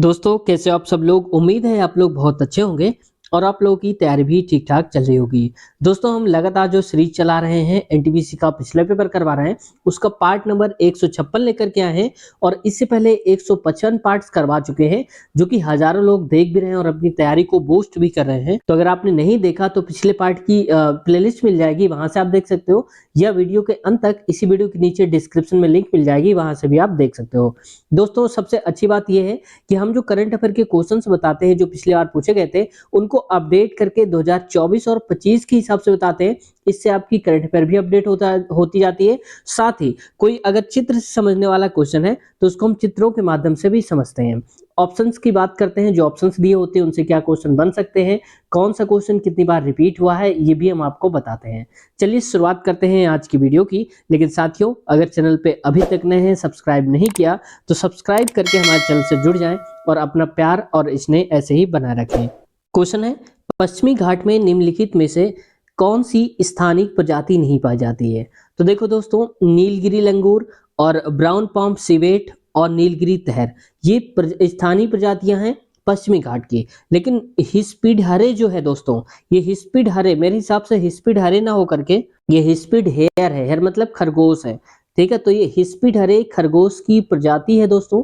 दोस्तों कैसे हो आप सब लोग। उम्मीद है आप लोग बहुत अच्छे होंगे और आप लोगों की तैयारी भी ठीक ठाक चल रही होगी। दोस्तों हम लगातार जो सीरीज चला रहे हैं एनटीपीसी का पिछला पेपर करवा रहे हैं उसका पार्ट नंबर 156 लेकर के आए हैं और इससे पहले 155 पार्ट्स करवा चुके हैं जो कि हजारों लोग देख भी रहे हैं और अपनी तैयारी को बूस्ट भी कर रहे हैं। तो अगर आपने नहीं देखा तो पिछले पार्ट की प्लेलिस्ट मिल जाएगी, वहां से आप देख सकते हो, या वीडियो के अंत तक इसी वीडियो के नीचे डिस्क्रिप्शन में लिंक मिल जाएगी, वहां से भी आप देख सकते हो। दोस्तों सबसे अच्छी बात यह है कि हम जो करंट अफेयर के क्वेश्चंस बताते हैं जो पिछले बार पूछे गए थे उनको अपडेट करके 2024 और 25 के हिसाब से बताते हैं। इससे आपकी करंट अफेयर भी अपडेट होती जाती है। साथ ही कोई अगर चित्र से समझने वाला क्वेश्चन है तो उसको हम चित्रों के माध्यम से भी समझते हैं। ऑप्शंस की बात करते हैं, जो ऑप्शंस दिए होते हैं उनसे क्या क्वेश्चन बन सकते हैं, कौन सा क्वेश्चन कितनी बार रिपीट हुआ है, ये भी हम आपको बताते हैं। चलिए शुरुआत करते हैं आज की वीडियो की। लेकिन साथियों अगर चैनल पे अभी तक नए हैं, सब्सक्राइब नहीं किया तो सब्सक्राइब करके हमारे चैनल से जुड़ जाएं और अपना प्यार और स्नेह ऐसे ही बनाए रखें। क्वेश्चन है, पश्चिमी घाट में निम्नलिखित में से कौन सी स्थानिक प्रजाति नहीं पाई जाती है। तो देखो दोस्तों, नीलगिरी लंगूर और ब्राउन पाम सिवेट और नीलगिरी तहर ये स्थानीय प्रजातियां हैं पश्चिमी घाट की। लेकिन हिस्पीड हरे जो है दोस्तों, ये हिस्पीड हरे मेरे हिसाब से हिस्पीड हरे ना हो करके ये हिस्पीड हेयर है। हेयर मतलब खरगोश है, ठीक है। तो ये हिस्पीड हरे खरगोश की प्रजाति है दोस्तों।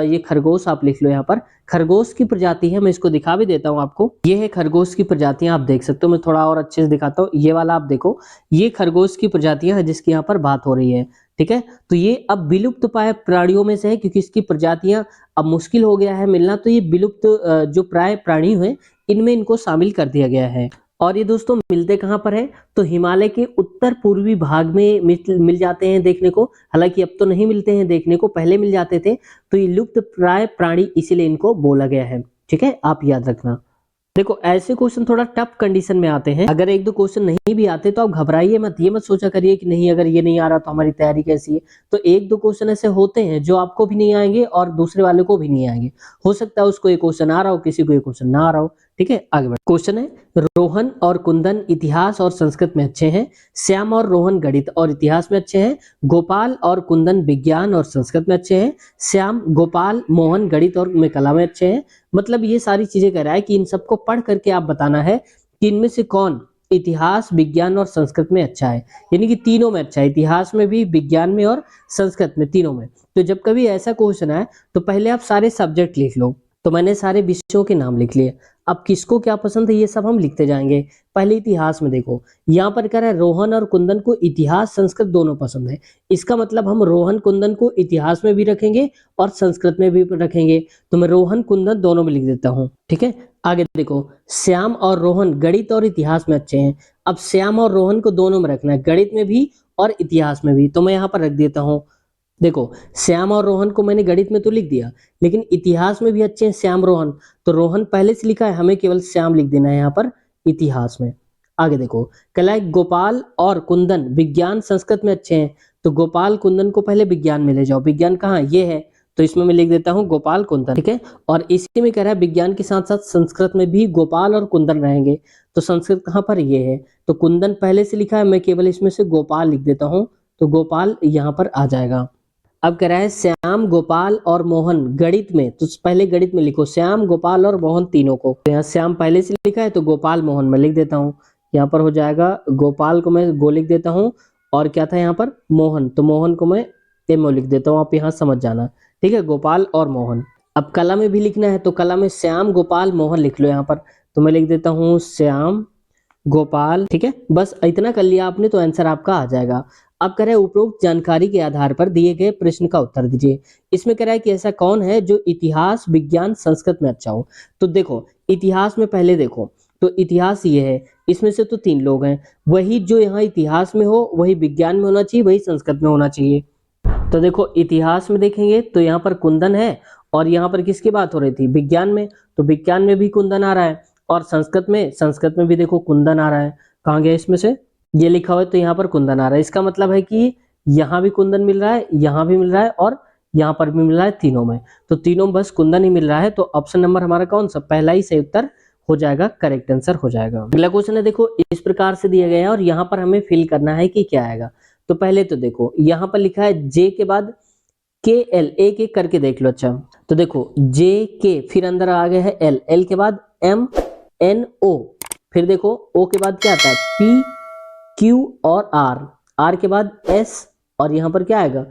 ये खरगोश आप लिख लो, यहाँ पर खरगोश की प्रजाति है। मैं इसको दिखा भी देता हूँ आपको, ये है खरगोश की प्रजातियां, आप देख सकते हो। मैं थोड़ा और अच्छे से दिखाता हूँ, ये वाला आप देखो, ये खरगोश की प्रजातियां हैं जिसकी यहाँ पर बात हो रही है, ठीक है। तो ये अब विलुप्त पाए प्राणियों में से है क्योंकि इसकी प्रजातियां अब मुश्किल हो गया है मिलना, तो ये विलुप्त जो प्राय प्राणी हैं इनमें इनको शामिल कर दिया गया है। और ये दोस्तों मिलते कहाँ पर है, तो हिमालय के उत्तर पूर्वी भाग में मिल जाते हैं देखने को। हालांकि अब तो नहीं मिलते हैं देखने को, पहले मिल जाते थे। तो ये लुप्त प्राय प्राणी इसीलिए इनको बोला गया है, ठीक है, आप याद रखना। देखो ऐसे क्वेश्चन थोड़ा टफ कंडीशन में आते हैं। अगर एक दो क्वेश्चन नहीं भी आते तो आप घबराइए मत, ये मत सोचा करिए कि नहीं अगर ये नहीं आ रहा तो हमारी तैयारी कैसी है। तो एक दो क्वेश्चन ऐसे होते हैं जो आपको भी नहीं आएंगे और दूसरे वाले को भी नहीं आएंगे। हो सकता है उसको एक क्वेश्चन आ रहा हो, किसी को एक क्वेश्चन ना आ रहा हो, ठीक है। आगे बढ़, क्वेश्चन है, रोहन और कुंदन इतिहास और संस्कृत में अच्छे हैं, श्याम और रोहन गणित और इतिहास में अच्छे हैं, गोपाल और कुंदन विज्ञान और संस्कृत में अच्छे हैं, श्याम गोपाल मोहन गणित और में कला में अच्छे हैं। मतलब ये सारी चीजें कह रहा है कि इन सबको पढ़ करके आप बताना है कि इनमें से कौन इतिहास विज्ञान और संस्कृत में अच्छा है, यानी कि तीनों में अच्छा है, इतिहास में भी, विज्ञान में और संस्कृत में, तीनों में। तो जब कभी ऐसा क्वेश्चन आए तो पहले आप सारे सब्जेक्ट लिख लो। तो मैंने सारे विषयों के नाम लिख लिए, अब किसको क्या पसंद है ये सब हम लिखते जाएंगे। पहले इतिहास में देखो, यहाँ पर कह रहा है रोहन और कुंदन को इतिहास संस्कृत दोनों पसंद है। इसका मतलब हम रोहन कुंदन को इतिहास में भी रखेंगे और संस्कृत में भी रखेंगे। तो मैं रोहन कुंदन दोनों में लिख देता हूँ, ठीक है। आगे देखो, श्याम और रोहन गणित और इतिहास में अच्छे हैं। अब श्याम और रोहन को दोनों में रखना है, गणित में भी और इतिहास में भी। तो मैं यहाँ पर रख देता हूँ, देखो श्याम और रोहन को मैंने गणित में तो लिख दिया, लेकिन इतिहास में भी अच्छे हैं श्याम रोहन। तो रोहन पहले से लिखा है, हमें केवल श्याम लिख देना है यहाँ पर इतिहास में। आगे देखो, कला गोपाल और कुंदन विज्ञान संस्कृत में अच्छे हैं। तो गोपाल कुंदन को पहले विज्ञान में ले जाओ। विज्ञान कहाँ, ये है, तो इसमें मैं लिख देता हूँ गोपाल कुंदन, ठीक है। और इसी में कह रहा है विज्ञान के साथ साथ संस्कृत में भी गोपाल और कुंदन रहेंगे। तो संस्कृत कहाँ पर, ये है। तो कुंदन पहले से लिखा है, मैं केवल इसमें से गोपाल लिख देता हूँ, तो गोपाल यहाँ पर आ जाएगा। अब कह रहा है श्याम गोपाल और मोहन गणित में, तो पहले गणित में लिखो श्याम गोपाल और मोहन तीनों को। तो यहाँ श्याम पहले से लिखा है तो गोपाल मोहन में लिख देता हूँ। यहाँ पर हो जाएगा गोपाल को मैं गो लिख देता हूँ, और क्या था यहाँ पर मोहन, तो मोहन को मैं एमओ लिख देता हूँ। आप यहाँ समझ जाना, ठीक है, गोपाल और मोहन। अब कला में भी लिखना है तो कला में श्याम गोपाल मोहन लिख लो यहाँ पर। तो मैं लिख देता हूँ श्याम गोपाल, ठीक है। बस इतना कर लिया आपने तो आंसर आपका आ जाएगा। अब कह रहा है उपरोक्त जानकारी के आधार पर दिए गए प्रश्न का उत्तर दीजिए। इसमें कह रहा है कि ऐसा कौन है जो इतिहास विज्ञान संस्कृत में अच्छा हो। तो देखो इतिहास में पहले देखो, तो इतिहास ये है, इसमें से तो 3 लोग हैं, वही जो यहाँ इतिहास में हो वही विज्ञान में होना चाहिए, वही संस्कृत में होना चाहिए। तो देखो इतिहास में देखेंगे तो यहाँ पर कुंदन है, और यहाँ पर किसकी बात हो रही थी, विज्ञान में, तो विज्ञान में भी कुंदन आ रहा है। और संस्कृत में भी देखो कुंदन आ रहा है। कहाँ गया इसमें से, ये लिखा हुआ है तो यहाँ पर कुंदन आ रहा है। इसका मतलब है कि यहाँ भी कुंदन मिल रहा है, यहाँ भी मिल रहा है और यहाँ पर भी मिल रहा है, तीनों में। तो तीनों में बस कुंदन ही मिल रहा है। तो ऑप्शन नंबर हमारा कौन सा, पहला ही सही उत्तर हो जाएगा, करेक्ट आंसर हो जाएगा। अगला क्वेश्चन है, देखो इस प्रकार से दिया गया है और यहाँ पर हमें फिल करना है कि क्या आएगा। तो पहले तो देखो यहाँ पर लिखा है जे के बाद के एल, एक एक करके देख लो। अच्छा तो देखो JK, फिर अंदर आ गया है L के बाद MNO, फिर देखो O के बाद क्या आता है PQ और R के बाद S, और यहाँ पर क्या आएगा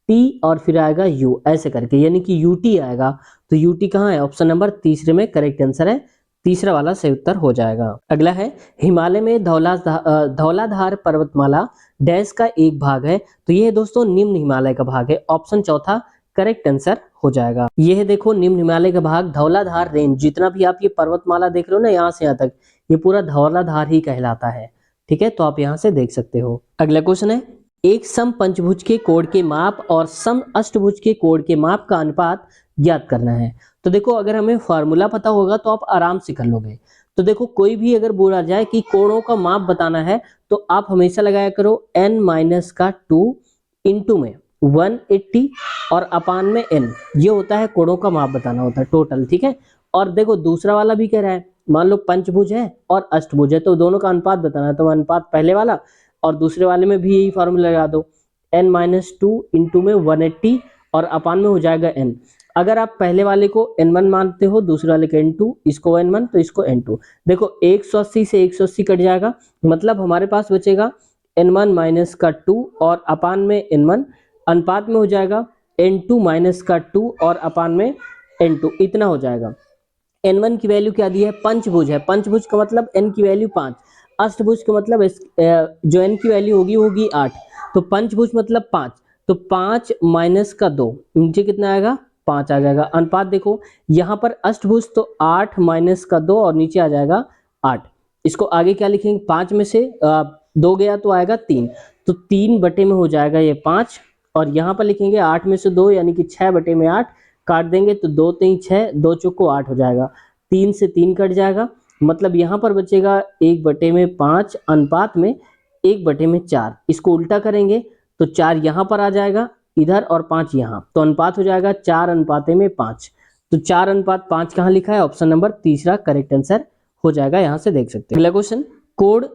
T और फिर आएगा U, ऐसे करके, यानी कि UT आएगा। तो UT कहाँ है? ऑप्शन नंबर तीसरे में करेक्ट आंसर है, तीसरा वाला सही उत्तर हो जाएगा। अगला है हिमालय में धौलाधार पर्वतमाला डैश का एक भाग है, तो ये दोस्तों निम्न हिमालय का भाग है, ऑप्शन चौथा करेक्ट आंसर हो जाएगा। ये है देखो निम्न हिमालय का भाग धौलाधार रेंज, जितना भी आप ये पर्वतमाला देख रहे हो ना यहाँ से यहाँ तक, ये पूरा धौलाधार ही कहलाता है, ठीक है, तो आप यहाँ से देख सकते हो। अगला क्वेश्चन है एक सम पंचभुज के कोण के माप और सम अष्टभुज के कोण के माप का अनुपात ज्ञात करना है। तो देखो अगर हमें फॉर्मूला पता होगा तो आप आराम से कर लोगे। तो देखो कोई भी अगर बोला जाए कि कोणों का माप बताना है तो आप हमेशा लगाया करो n-2 इंटू में 180 और अपान में n, ये होता है कोणों का माप बताना होता है टोटल, ठीक है। और देखो दूसरा वाला भी कह रहा है, मान लो पंचभुज है और अष्टभुज है तो दोनों का अनुपात बताना है, तो अनुपात पहले वाला और दूसरे वाले में भी यही फॉर्मूला लगा दो, n-2 इंटू में 180 और अपान में हो जाएगा n। अगर आप पहले वाले को n1 मानते हो, दूसरे वाले को n2, इसको n1 तो इसको n2, देखो 180 से 180 कट जाएगा, मतलब हमारे पास बचेगा n1 माइनस का 2 और अपान में n1, अनुपात में हो जाएगा n2 माइनस का 2 और अपान में n2, इतना हो जाएगा। n1 की वैल्यू क्या दी है? पंचभुज है, पंचभुज का मतलब n की वैल्यू 5, अष्टभुज का मतलब जो n की वैल्यू होगी होगी 8, तो पंचभुज मतलब 5, तो 5 माइनस का 2, नीचे कितना आएगा? 5 आ जाएगा। अनुपात देखो यहाँ पर अष्टभुज तो 8 माइनस का 2 और नीचे आ जाएगा 8, इसको आगे क्या लिखेंगे? 5 में से 2 गया तो आएगा 3, तो 3 बटे में हो जाएगा ये 5, और यहाँ पर लिखेंगे 8 में से 2 यानी कि 6 बटे में 8, काट देंगे तो 2 3 6, 2 चौको 8 हो जाएगा, 3 से 3 कट जाएगा, मतलब यहाँ पर बचेगा 1 बटे में 5 अनुपात में 1 बटे में 4, इसको उल्टा करेंगे तो 4 यहाँ पर आ जाएगा इधर और 5 यहाँ, तो अनुपात हो जाएगा 4 अनुपाते में 5, तो 4 अनुपात 5 कहाँ लिखा है? ऑप्शन नंबर तीसरा करेक्ट आंसर हो जाएगा, यहाँ से देख सकते हैं। अगला क्वेश्चन, कोण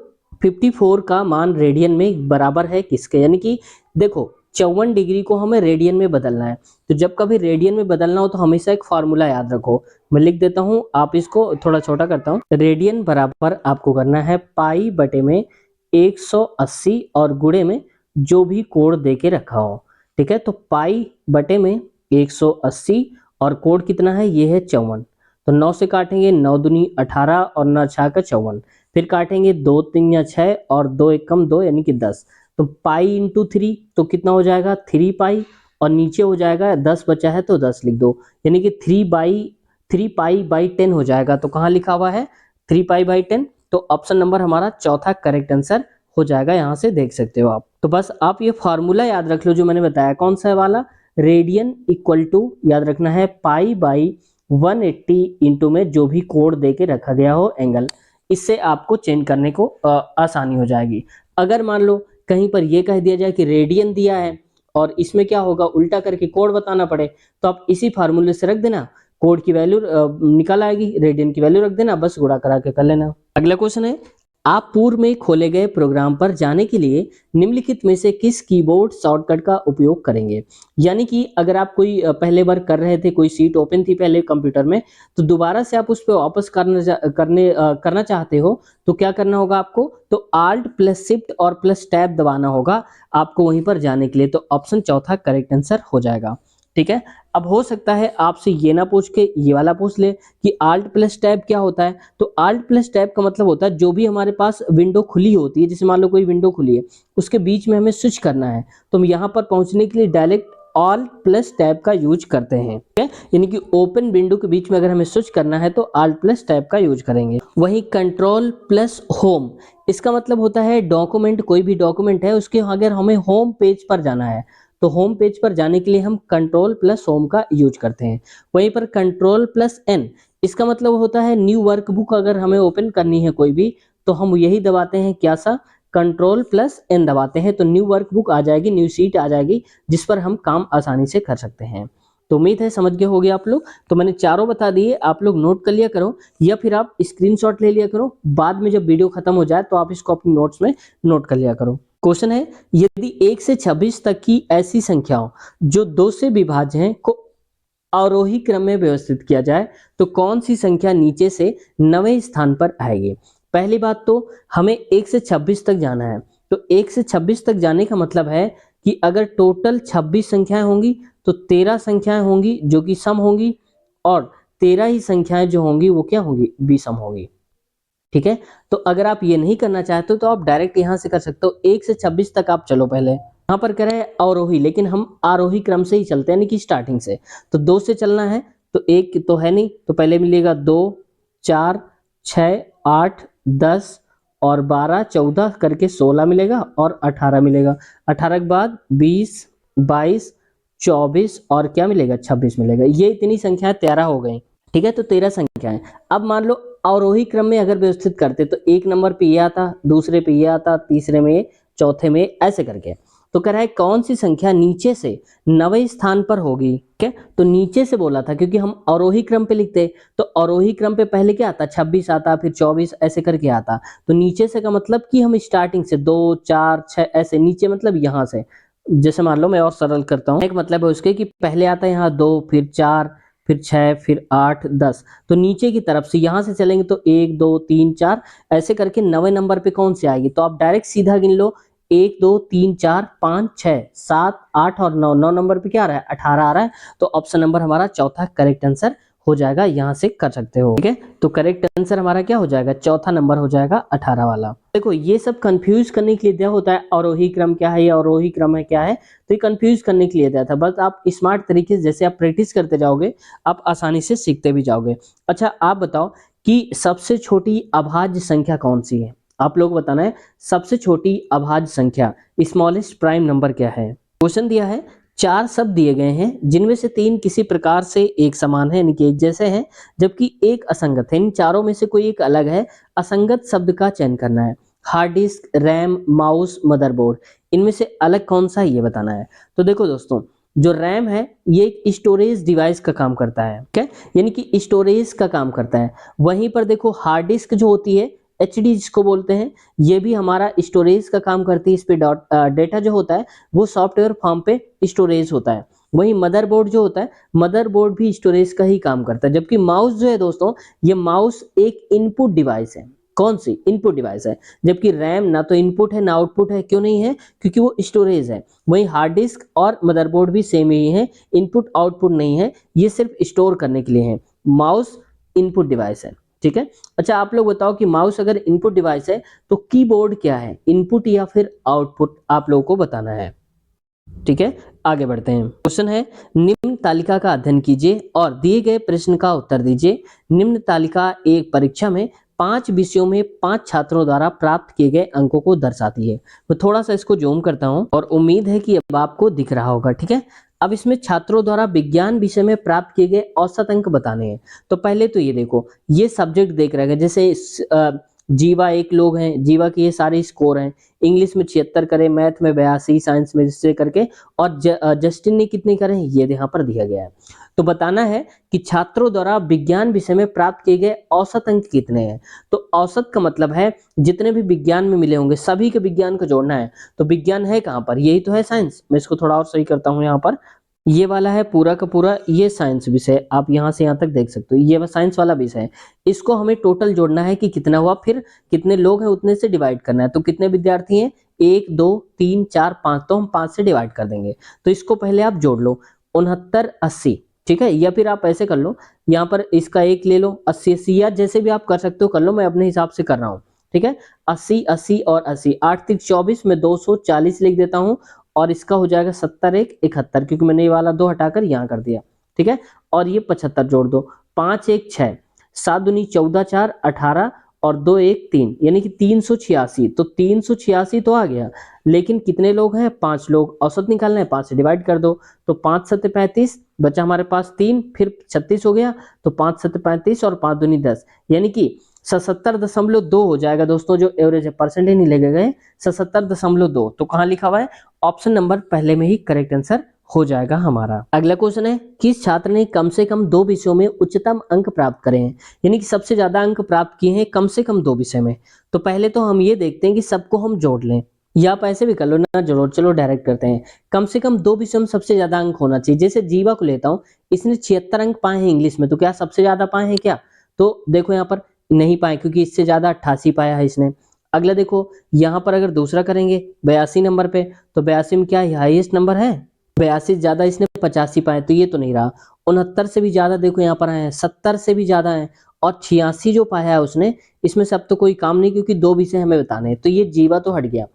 54 का मान रेडियन में बराबर है किसके? यानी कि देखो 54 डिग्री को हमें रेडियन में बदलना है, तो जब कभी रेडियन में बदलना हो तो हमेशा एक फार्मूला याद रखो, मैं लिख देता हूं, आप इसको थोड़ा छोटा करता हूं। रेडियन बराबर आपको करना है पाई बटे में 180 और गुणे में जो भी कोण दे के रखा हो, ठीक है। तो पाई बटे में 180 और कोण कितना है? ये है 54, तो 9 से काटेंगे, 9 दूनी 18 और 9 छः का 54, फिर काटेंगे 2 3 या 6 और 2 1 कम 2 यानी कि 10, तो पाई इंटू 3 तो कितना हो जाएगा? 3 पाई, और नीचे हो जाएगा 10 बचा है तो 10 लिख दो, यानी कि 3 पाई बाई 10 हो जाएगा। तो कहाँ लिखा हुआ है? 3 पाई बाई 10, तो ऑप्शन नंबर हमारा चौथा करेक्ट आंसर हो जाएगा, यहाँ से देख सकते हो आप। तो बस आप ये फार्मूला याद रख लो जो मैंने बताया, कौन सा है वाला? रेडियन इक्वल टू याद रखना है पाई बाई 180 इंटू में जो भी कोण दे के रखा गया हो एंगल, इससे आपको चेंज करने को आसानी हो जाएगी। अगर मान लो कहीं पर यह कह दिया जाए कि रेडियन दिया है और इसमें क्या होगा उल्टा करके कोण बताना पड़े, तो आप इसी फार्मूले से रख देना, कोण की वैल्यू निकल आएगी, रेडियन की वैल्यू रख देना, बस गुणा करा के कर लेना। अगला क्वेश्चन है, आप पूर्व में खोले गए प्रोग्राम पर जाने के लिए निम्नलिखित में से किस कीबोर्ड शॉर्टकट का उपयोग करेंगे? यानी कि अगर आप कोई पहले बार कर रहे थे, कोई सीट ओपन थी पहले कंप्यूटर में, तो दोबारा से आप उस पर वापस करना चाहते हो तो क्या करना होगा आपको? तो Alt प्लस शिफ्ट और प्लस टैब दबाना होगा आपको वहीं पर जाने के लिए, तो ऑप्शन चौथा करेक्ट आंसर हो जाएगा, ठीक है। अब हो सकता है आपसे ये ना पूछ के ये वाला पूछ ले कि Alt प्लस टैब क्या होता है, तो Alt प्लस टैब का मतलब होता है जो भी हमारे पास विंडो खुली होती है, जैसे मान लो कोई विंडो खुली है उसके बीच में हमें स्विच करना है, तो हम यहाँ पर पहुंचने के लिए डायरेक्ट Alt प्लस टैब का यूज करते हैं, ठीक है। यानी कि ओपन विंडो के बीच में अगर हमें स्विच करना है तो Alt प्लस टैब का यूज करेंगे। वहीं कंट्रोल प्लस होम, इसका मतलब होता है डॉक्यूमेंट, कोई भी डॉक्यूमेंट है उसके अगर हमें होम पेज पर जाना है तो होम पेज पर जाने के लिए हम कंट्रोल प्लस होम का यूज करते हैं। वहीं पर कंट्रोल प्लस एन, इसका मतलब होता है न्यू वर्कबुक अगर हमें ओपन करनी है कोई भी, तो हम यही दबाते हैं, क्या सा? कंट्रोल प्लस एन दबाते हैं, तो न्यू वर्कबुक आ जाएगी, न्यू सीट आ जाएगी जिस पर हम काम आसानी से कर सकते हैं। तो उम्मीद है समझ गए होगे आप लोग। तो मैंने चारों बता दिए, आप लोग नोट कर लिया करो या फिर आप स्क्रीनशॉट ले लिया करो, बाद में जब वीडियो खत्म हो जाए तो आप इसको अपनी नोट्स में नोट कर लिया करो। क्वेश्चन है, यदि 1 से 26 तक की ऐसी संख्याओं जो 2 से विभाज्य हैं को आरोही क्रम में व्यवस्थित किया जाए तो कौन सी संख्या नीचे से 9वें स्थान पर आएगी। पहली बात तो हमें 1 से 26 तक जाना है, तो 1 से 26 तक जाने का मतलब है कि अगर टोटल 26 संख्याएं होंगी तो 13 संख्याएं होंगी जो कि सम होंगी, और 13 ही संख्याएं जो होंगी वो क्या होंगी, विषम होंगी। ठीक है, तो अगर आप ये नहीं करना चाहते हो तो आप डायरेक्ट यहाँ से कर सकते हो, 1 से 26 तक आप चलो। पहले यहाँ पर कह रहे हैं अवरोही, लेकिन हम आरोही क्रम से ही चलते हैं, यानी कि स्टार्टिंग से। तो 2 से चलना है तो 1 तो है नहीं, तो पहले मिलेगा 2, 4, 6, 8, 10 और 12, 14 करके 16 मिलेगा और 18 मिलेगा। 18 के बाद 20, 22, 24 और क्या मिलेगा, 26 मिलेगा। ये इतनी संख्याएं 13 हो गई। ठीक है, तो 13 संख्याएं। अब मान लो अवरोही क्रम में अगर व्यवस्थित करते तो 1 नंबर पे ये आता, दूसरे पे ये आता, तीसरे में, चौथे में, ऐसे करके। तो कह रहा है कौन सी संख्या नीचे से 9वें स्थान पर होगी। ठीक है, तो नीचे से बोला था क्योंकि हम अवरोही क्रम पे लिखते, तो अवरोही क्रम पे पहले क्या आता, 26 आता, फिर 24 ऐसे करके आता। तो नीचे से का मतलब कि हम स्टार्टिंग से 2, 4, 6 ऐसे नीचे, मतलब यहाँ से। जैसे मान लो मैं और सरल करता हूँ, एक मतलब है उसके कि पहले आता है यहाँ 2, फिर 4, फिर 6, फिर 8, 10। तो नीचे की तरफ से यहाँ से चलेंगे तो 1, 2, 3, 4 ऐसे करके 9वें नंबर पे कौन सी आएगी, तो आप डायरेक्ट सीधा गिन लो, 1, 2, 3, 4, 5, 6, 7, 8 और 9। 9 नंबर पे क्या आ रहा है, 18 आ रहा है। तो ऑप्शन नंबर हमारा चौथा करेक्ट आंसर हो जाएगा, यहाँ से कर सकते हो। ठीक है, तो करेक्ट आंसर हमारा क्या हो जाएगा, चौथा नंबर हो जाएगा 18 वाला। देखो ये सब कंफ्यूज करने के लिए दिया होता है, अवरोही क्रम क्या है या अवरोही क्रम है क्या है, तो ये कंफ्यूज करने के लिए दिया था। बस आप स्मार्ट तरीके से जैसे आप प्रैक्टिस करते जाओगे आप आसानी से सीखते भी जाओगे। अच्छा आप बताओ कि सबसे छोटी अभाज्य संख्या कौन सी है, आप लोग बताना है सबसे छोटी अभाज्य संख्या, स्मॉलेस्ट प्राइम नंबर क्या है। क्वेश्चन दिया है, 4 शब्द दिए गए हैं जिनमें से 3 किसी प्रकार से एक समान है, यानी कि एक जैसे हैं, जबकि एक असंगत है। इन चारों में से कोई एक अलग है, असंगत शब्द का चयन करना है। Hard disk, RAM, mouse, motherboard, इनमें से अलग कौन सा है ये बताना है। तो देखो दोस्तों, जो रैम है ये एक स्टोरेज डिवाइस का काम करता है, ठीक है, यानी कि स्टोरेज का काम करता है। वहीं पर देखो हार्ड डिस्क जो होती है, एचडी जिसको बोलते हैं, ये भी हमारा स्टोरेज का काम करती है। इस पे डेटा जो होता है वो सॉफ्टवेयर फॉर्म पे स्टोरेज होता है। वहीं मदरबोर्ड जो होता है, मदरबोर्ड भी स्टोरेज का ही काम करता है। जबकि माउस जो है दोस्तों, ये माउस एक इनपुट डिवाइस है। कौन सी, इनपुट डिवाइस है। जबकि रैम ना तो इनपुट है ना आउटपुट है। क्यों नहीं है, क्योंकि वो स्टोरेज है। वहीं हार्ड डिस्क और मदरबोर्ड भी सेम ही है, इनपुट आउटपुट नहीं है, ये सिर्फ स्टोर करने के लिए है। माउस इनपुट डिवाइस है। ठीक है, अच्छा आप लोग बताओ कि माउस अगर इनपुट डिवाइस है तो कीबोर्ड क्या है, इनपुट या फिर आउटपुट, आप लोगों को बताना है। ठीक है, आगे बढ़ते हैं। क्वेश्चन है, निम्न तालिका का अध्ययन कीजिए और दिए गए प्रश्न का उत्तर दीजिए। निम्न तालिका एक परीक्षा में 5 विषयों में 5 छात्रों द्वारा प्राप्त किए गए अंकों को दर्शाती है। मैं थोड़ा सा इसको जूम करता हूं और उम्मीद है कि अब आपको दिख रहा होगा। ठीक है, अब इसमें छात्रों द्वारा विज्ञान विषय में प्राप्त किए गए औसत अंक बताने हैं। तो पहले तो ये देखो, ये सब्जेक्ट देख रहे हैं, जैसे जीवा एक लोग हैं, जीवा के ये सारे स्कोर हैं। इंग्लिश में 76 करे, मैथ में 82, साइंस में जिससे करके, और जस्टिन ने कितने करे हैं ये यहाँ पर दिया गया है। तो बताना है कि छात्रों द्वारा विज्ञान विषय में प्राप्त किए गए औसत अंक कितने हैं। तो औसत का मतलब है जितने भी विज्ञान में मिले होंगे सभी के विज्ञान को जोड़ना है। तो विज्ञान है कहाँ पर, यही तो है साइंस। मैं इसको थोड़ा और सही करता हूँ, यहाँ पर ये वाला है पूरा का पूरा, ये साइंस विषय, आप यहाँ से यहाँ तक देख सकते हो, ये साइंस वाला विषय है। इसको हमें टोटल जोड़ना है कि कितना हुआ, फिर कितने लोग हैं उतने से डिवाइड करना है। तो कितने विद्यार्थी हैं, 1, 2, 3, 4, 5, तो हम 5 से डिवाइड कर देंगे। तो इसको पहले आप जोड़ लो, 69, 80। ठीक है, या फिर आप ऐसे कर लो, यहाँ पर इसका 1 ले लो, 80, 80, या जैसे भी आप कर सकते हो कर लो, मैं अपने हिसाब से कर रहा हूँ। ठीक है, 80, 80 और 80, 8 3 24, मैं 240 लिख देता हूँ, और इसका हो जाएगा 70 1 71, क्योंकि मैंने ये वाला 2 हटाकर यहाँ कर दिया। ठीक है, और ये 75 जोड़ दो, 5 1 6, 7 दूनी 14, 4 18 और 2 1 3, यानी कि 386। तो 386 तो आ गया, लेकिन कितने लोग हैं, 5 लोग। औसत निकालना है, 5 से डिवाइड कर दो, तो 5 7 35, बचा हमारे पास 3, फिर 36 हो गया, तो 5 7 35 और 5 दूनी 10, यानी कि 77.2 हो जाएगा दोस्तों, जो एवरेज है, परसेंटेज नहीं लगे गए, 77.2। तो कहाँ लिखा हुआ है, ऑप्शन नंबर पहले में ही करेक्ट आंसर हो जाएगा हमारा। अगला क्वेश्चन है, किस छात्र ने कम से कम 2 विषयों में उच्चतम अंक प्राप्त करे हैं, यानी कि सबसे ज्यादा अंक प्राप्त किए हैं कम से कम 2 विषय में। तो पहले तो हम ये देखते हैं कि सबको हम जोड़ लें, या आप ऐसे भी कर लो ना जरूर, चलो डायरेक्ट करते हैं। कम से कम 2 विषय में सबसे ज्यादा अंक होना चाहिए। जैसे जीवा को लेता हूँ, इसने 76 अंक पाए हैं इंग्लिश में, तो क्या सबसे ज्यादा पाए हैं क्या? तो देखो यहाँ पर नहीं पाए, क्योंकि इससे ज्यादा 88 पाया है इसने। अगला देखो, यहाँ पर अगर दूसरा करेंगे 82 नंबर पे, तो 82 में क्या हाईएस्ट नंबर है? 82 से ज्यादा इसने 85 पाए, तो ये तो नहीं रहा। 69 से भी ज्यादा देखो यहाँ पर आए हैं, 70 से भी ज्यादा है, और 86 जो पाया है उसने, इसमें से अब तो कोई काम नहीं, क्योंकि 2 विषय हमें बताने हैं, तो ये जीवा तो हट गया।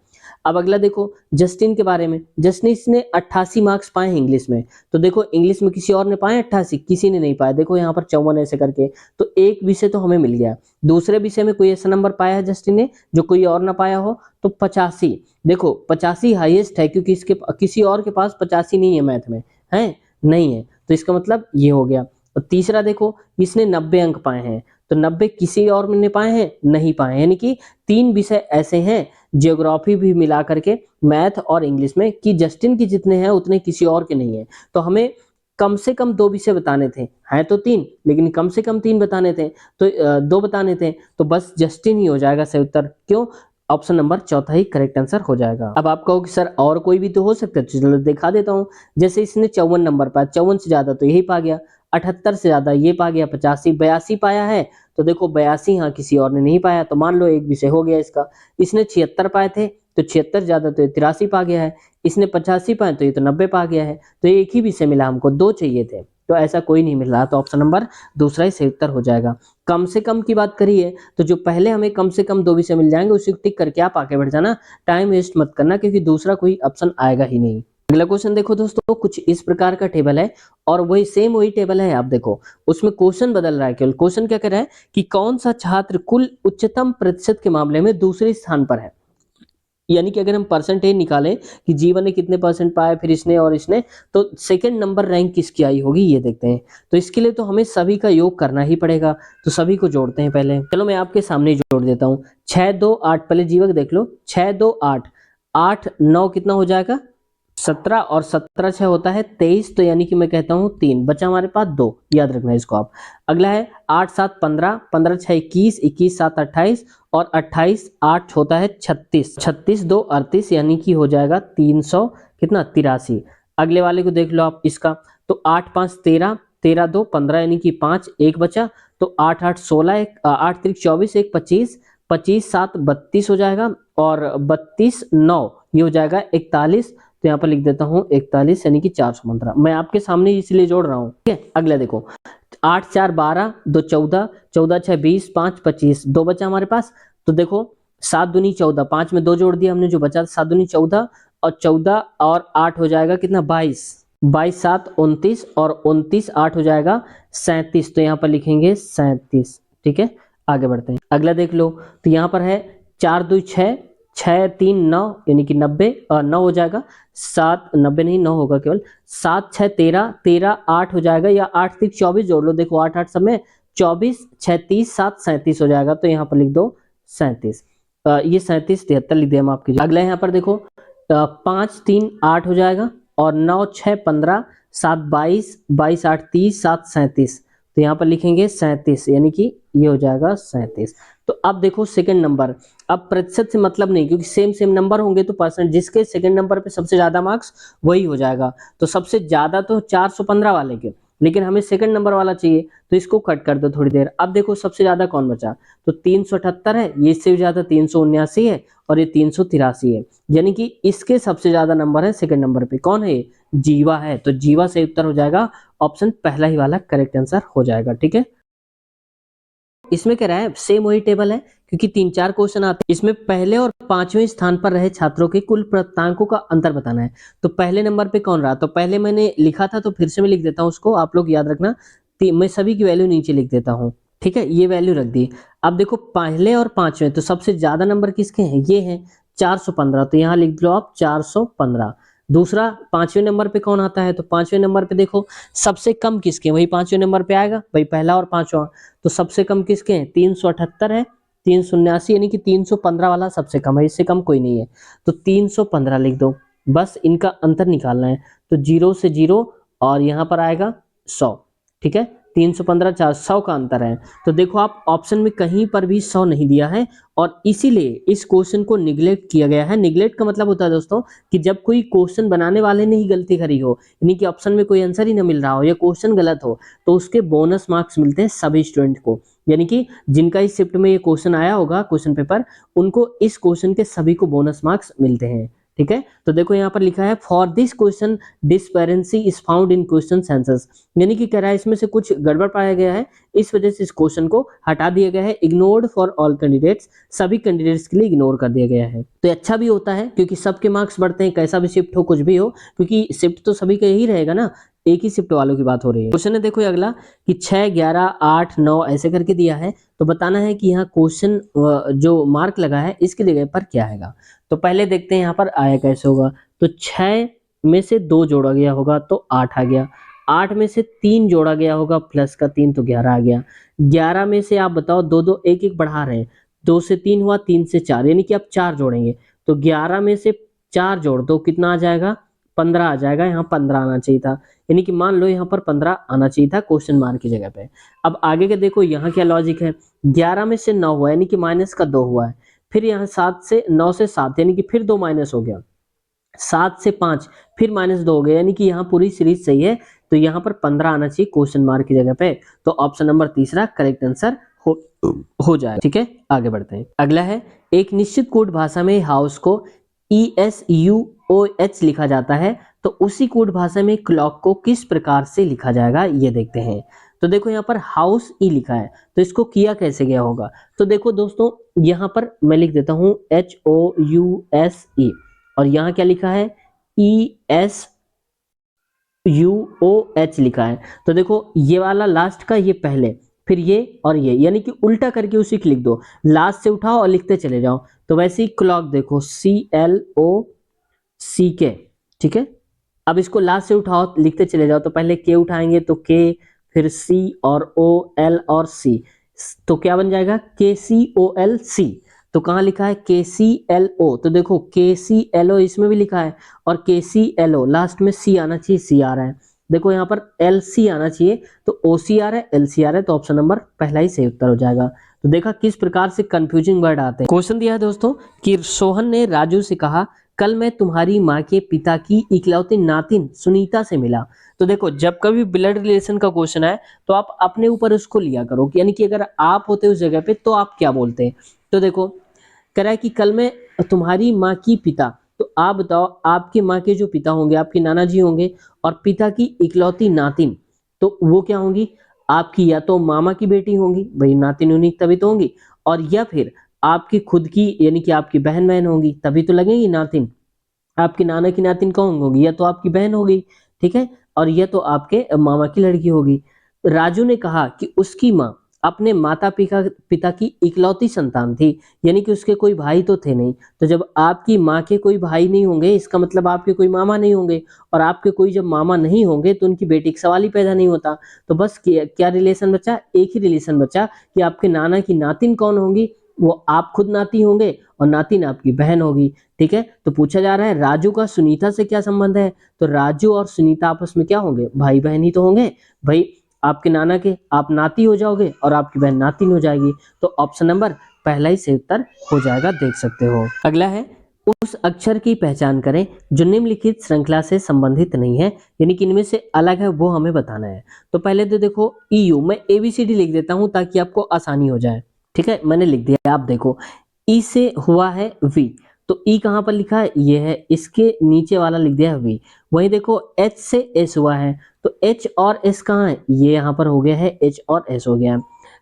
अब अगला देखो जस्टिन के बारे में। जस्टिन इसने 88 मार्क्स पाए हैं इंग्लिश में, तो देखो इंग्लिश में किसी और ने पाए 88? किसी ने नहीं पाया। देखो यहाँ पर 54 ऐसे करके, तो एक विषय तो हमें मिल गया। दूसरे विषय में कोई ऐसा नंबर पाया है जस्टिन ने जो कोई और ना पाया हो? तो 85। देखो 85 हाईएस्ट है, क्योंकि इसके किसी और के पास 85 नहीं है मैथ में, है नहीं है, तो इसका मतलब ये हो गया। और तीसरा देखो, इसने 90 अंक पाए हैं, तो 90 किसी और ने पाए हैं? नहीं पाए, यानी कि 3 विषय ऐसे हैं जियोग्राफी भी मिला करके, मैथ और इंग्लिश में, कि जस्टिन की जितने हैं उतने किसी और के नहीं है। तो हमें कम से कम 2 विषय बताने थे, हैं तो 3, लेकिन कम से कम 3 बताने थे, तो 2 बताने थे, तो बस जस्टिन ही हो जाएगा सही उत्तर। क्यों? ऑप्शन नंबर चौथा ही करेक्ट आंसर हो जाएगा। अब आप कहो कि सर और कोई भी तो हो सकता है, चलो दिखा देता हूँ। जैसे इसने 54 नंबर पाया, 54 से ज्यादा तो यही पा गया, 78 से ज्यादा ये पा गया, 85, 82 पाया है, तो देखो 82 यहाँ किसी और ने नहीं पाया, तो मान लो एक विषय हो गया इसका। इसने 76 पाए थे, तो 76 ज्यादा तो 83 पा गया है। इसने 85 पाए, तो ये तो 90 पा गया है। तो एक ही विषय मिला हमको, 2 चाहिए थे, तो ऐसा कोई नहीं मिल रहा, तो ऑप्शन नंबर दूसरा ही सही उत्तर हो जाएगा। कम से कम की बात करिए, तो जो पहले हमें कम से कम 2 विषय मिल जाएंगे उसी को टिक करके आप आगे बढ़ जाना, टाइम वेस्ट मत करना, क्योंकि दूसरा कोई ऑप्शन आएगा ही नहीं। अगला क्वेश्चन देखो दोस्तों, कुछ इस प्रकार का टेबल है, और वही टेबल है, आप देखो उसमें क्वेश्चन बदल रहा है केवल। क्वेश्चन क्या कर रहा है कि कौन सा छात्र कुल उच्चतम प्रतिशत के मामले में दूसरे स्थान पर है। यानी कि अगर हम परसेंटेज निकालें कि जीवन ने कितने परसेंट पाए, फिर इसने और इसने, तो सेकंड नंबर रैंक किसकी आई होगी ये देखते हैं। तो इसके लिए तो हमें सभी का योग करना ही पड़ेगा, तो सभी को जोड़ते हैं पहले। चलो मैं आपके सामने जोड़ देता हूँ। 6 2 8, पहले जीवक देख लो, 6 2 8, 8 9 कितना हो जाएगा? 17, और 17 6 होता है 23, तो यानी कि मैं कहता हूँ 3 बचा हमारे पास, 2 याद रखना इसको आप। अगला है 8 7 15, 15 6 21, 21 7 28, और 28 8 होता है 36, 36 2 38, यानी कि हो जाएगा 300 कितना 83। अगले वाले को देख लो आप इसका, तो 8 5 13, 13 2 15, यानी कि 5 1 बचा, तो 8 8 16, 8 3 24, 1 25, 25 7 32 हो जाएगा, और 32 9 ये हो जाएगा 41, तो यहाँ पर लिख देता हूँ 41, यानी कि 415। मैं आपके सामने इसलिए जोड़ रहा हूँ, ठीक है। अगला देखो 8 4 12, 2 14, 14 6 20, 5 25, 2 बचा हमारे पास, तो देखो 7 दूनी 14, 5 में 2 जोड़ दिया हमने, जो बचा 7 दूनी 14, और 14 और 8 हो जाएगा कितना 22, 22 7 29, और 29 8 हो जाएगा 37, तो यहाँ पर लिखेंगे 37, ठीक है। आगे बढ़ते हैं, अगला देख लो, तो यहाँ पर है 4 2 6, 6 3 9, यानी कि 90, 9 हो जाएगा, 7 90 नहीं 9 होगा केवल, 7 6 13, 13 8 हो जाएगा, या 8 3 24 जोड़ लो, देखो 8 8 सब में 24, 6 30 7 37 हो जाएगा, तो यहाँ पर लिख दो 37। ये 37 73 लिख दिया हम आपके। अगला यहाँ पर देखो 5 3 8 हो जाएगा, और 9 6 15, 7 22, 22 8 30, 7 37, तो यहाँ पर लिखेंगे 37, यानी कि ये हो जाएगा 37। तो अब देखो सेकंड नंबर, अब प्रतिशत से मतलब नहीं, क्योंकि सेम सेम नंबर होंगे तो परसेंट, जिसके सेकंड नंबर पे सबसे ज्यादा मार्क्स वही हो जाएगा। तो सबसे ज्यादा तो 415 वाले के, लेकिन हमें सेकंड नंबर वाला चाहिए, तो इसको कट कर दो थोड़ी देर। अब देखो सबसे ज्यादा कौन बचा, तो 378 है, ये इससे भी ज्यादा 379 है, और ये 383 है, यानी कि इसके सबसे ज्यादा नंबर है सेकंड नंबर पे। कौन है? जीवा है, तो जीवा से उत्तर हो जाएगा ऑप्शन पहला ही वाला करेक्ट आंसर हो जाएगा, ठीक है। इसमें कह रहा है सेम वही टेबल है, क्योंकि 3 4 क्वेश्चन आते हैं इसमें। पहले और 5वें स्थान पर रहे छात्रों के कुल प्राप्तांकों का अंतर बताना है। तो पहले नंबर पे कौन रहा, तो पहले मैंने लिखा था, तो फिर से मैं लिख देता हूँ उसको, आप लोग याद रखना। मैं सभी की वैल्यू नीचे लिख देता हूँ, ठीक है, ये वैल्यू रख दी। अब देखो पहले और 5वें, तो सबसे ज्यादा नंबर किसके हैं, ये हैं 415, तो यहाँ लिख दो आप 415। दूसरा 5वें नंबर पे कौन आता है, तो 5वें नंबर पे देखो सबसे कम किसके, वही 5वें नंबर पे आएगा, भाई पहला और 5वां। तो सबसे कम किसके हैं, 378 है, 379, यानी कि 315 वाला सबसे कम है, इससे कम कोई नहीं है, तो 315 लिख दो। बस इनका अंतर निकालना है, तो 0 से 0, और यहाँ पर आएगा 100, ठीक है। 315 400 का अंतर है। तो देखो आप ऑप्शन में कहीं पर भी 100 नहीं दिया है और इसीलिए इस क्वेश्चन को निगलेक्ट किया गया है। निगलेक्ट का मतलब होता है दोस्तों कि जब कोई क्वेश्चन बनाने वाले ने ही गलती करी हो, यानी कि ऑप्शन में कोई आंसर ही ना मिल रहा हो या क्वेश्चन गलत हो, तो उसके बोनस मार्क्स मिलते हैं सभी स्टूडेंट को। यानी कि जिनका इस शिफ्ट में ये क्वेश्चन आया होगा क्वेश्चन पेपर, उनको इस क्वेश्चन के सभी को बोनस मार्क्स मिलते हैं। ठीक है, तो देखो यहाँ पर लिखा है for this question discrepancy is found in question answers, यानी कि कह रहा है इसमें से कुछ गड़बड़ पाया गया है, इस वजह से इस क्वेश्चन को हटा दिया गया है। इग्नोर्ड फॉर ऑल कैंडिडेट्स, सभी कैंडिडेट्स के लिए इग्नोर कर दिया गया है। तो अच्छा भी होता है क्योंकि सबके मार्क्स बढ़ते हैं, कैसा भी शिफ्ट हो कुछ भी हो, क्योंकि शिफ्ट तो सभी का ही रहेगा ना, एक ही शिफ्ट वालों की बात हो रही है। क्वेश्चन है देखो अगला कि 6 11 8 9 ऐसे करके दिया है, तो बताना है कि यहाँ क्वेश्चन जो मार्क लगा है इसकी जगह पर क्या आएगा। तो पहले देखते हैं यहाँ पर आया कैसे होगा। तो 6 में से 2 जोड़ा गया होगा तो 8 आ गया, 8 में से 3 जोड़ा गया होगा प्लस का 3 तो 11 आ गया, 11 में से आप बताओ 2 2 1 1 बढ़ा रहे हैं, 2 से 3 हुआ, 3 से 4, यानी कि आप 4 जोड़ेंगे, तो 11 में से 4 जोड़ दो कितना आ जाएगा, 15 आ जाएगा। यहाँ 15 आना चाहिए था, यानी कि मान लो यहाँ पर 15 आना चाहिए था क्वेश्चन मार्क की जगह पे। अब आगे के देखो यहाँ क्या लॉजिक है, 11 में से 9 हुआ यानी कि माइनस का 2 हुआ है, फिर यहाँ 7 से 9 से 7 यानी कि फिर 2 माइनस हो गया, 7 से 5 फिर -2 हो गया, यानी कि यहाँ पूरी सीरीज सही है, तो यहाँ पर 15 आना चाहिए क्वेश्चन मार्क की जगह पे। तो ऑप्शन नंबर तीसरा करेक्ट आंसर हो जाएगा। ठीक है, आगे बढ़ते हैं। अगला है एक निश्चित कोड भाषा में हाउस को ESUOH लिखा जाता है, तो उसी कोड भाषा में क्लॉक को किस प्रकार से लिखा जाएगा ये देखते हैं। तो देखो यहाँ पर हाउस ई लिखा है, तो इसको किया कैसे गया होगा। तो देखो दोस्तों यहाँ पर मैं लिख देता हूँ HOUSE और यहाँ क्या लिखा है ESUOH लिखा है। तो देखो ये वाला लास्ट का ये पहले, फिर ये और ये, यानी कि उल्टा करके उसी को लिख दो, लास्ट से उठाओ और लिखते चले जाओ। तो वैसे ही क्लॉक देखो CLOCK, ठीक है। अब इसको लास्ट से उठाओ लिखते चले जाओ, तो पहले के उठाएंगे तो के, फिर सी और ओ, एल और सी, तो क्या बन जाएगा KCOLC। तो कहाँ लिखा है KCLO, तो देखो KCLO इसमें भी लिखा है और KCLO लास्ट में सी आना चाहिए, सी आ रहा है। देखो यहाँ पर LC आना चाहिए, तो OC आ रहा है, LC आ रहा है, तो ऑप्शन नंबर पहला ही सही उत्तर हो जाएगा। तो देखा किस प्रकार से कंफ्यूजिंग वर्ड आते हैं। क्वेश्चन दिया है दोस्तों कि सोहन ने राजू से कहा कल मैं तुम्हारी माँ के पिता की इकलौती नातिन सुनीता से मिला। तो देखो जब कभी ब्लड रिलेशन का क्वेश्चन है तो आप अपने ऊपर उसको लिया करो, यानी कि अगर आप होते उस जगह पे तो आप क्या बोलते हैं। तो देखो कह रहा है कि कल मैं तुम्हारी माँ की पिता, तो आप बताओ आपके माँ के जो पिता होंगे आपके नाना जी होंगे, और पिता की इकलौती नातिन, तो वो क्या होंगी आपकी या तो मामा की बेटी होंगी, भाई नातिन उन्हीं तभी तो होंगी, और या फिर आपकी खुद की यानी कि आपकी बहन बहन होंगी तभी तो लगेगी नातिन। आपके नाना की नातिन कौन होगी, या तो आपकी बहन होगी, ठीक है, और या तो आपके मामा की लड़की होगी। राजू ने कहा कि उसकी माँ अपने माता पिता की इकलौती संतान थी, यानी कि उसके कोई भाई तो थे नहीं। तो जब आपकी माँ के कोई भाई नहीं होंगे इसका मतलब आपके कोई मामा नहीं होंगे, और आपके कोई जब मामा नहीं होंगे तो उनकी बेटी का सवाल ही पैदा नहीं होता। तो बस क्या रिलेशन बचा, एक ही रिलेशन बचा कि आपके नाना की नातिन कौन होंगी, वो आप खुद नाती होंगे और नातिन आपकी बहन होगी। ठीक है, तो पूछा जा रहा है राजू का सुनीता से क्या संबंध है, तो राजू और सुनीता आपस में क्या होंगे, भाई बहन ही तो होंगे। भाई आपके नाना के आप नाती हो जाओगे और आपकी बहन नातिन हो जाएगी, तो ऑप्शन नंबर पहला ही सही उत्तर हो जाएगा, देख सकते हो। अगला है उस अक्षर की पहचान करें जो निम्नलिखित श्रृंखला से संबंधित नहीं है, यानी कि इनमें से अलग है वो हमें बताना है। तो पहले तो देखो EU, मैं ABCD लिख देता हूं ताकि आपको आसानी हो जाए। ठीक है, मैंने लिख दिया, आप देखो ई से हुआ है V, तो ई कहाँ पर लिखा है, ये है, इसके नीचे वाला लिख दिया है V। वहीं देखो H से S हुआ है, तो H और S कहाँ है, ये यहाँ पर हो गया है, H और S हो गया है।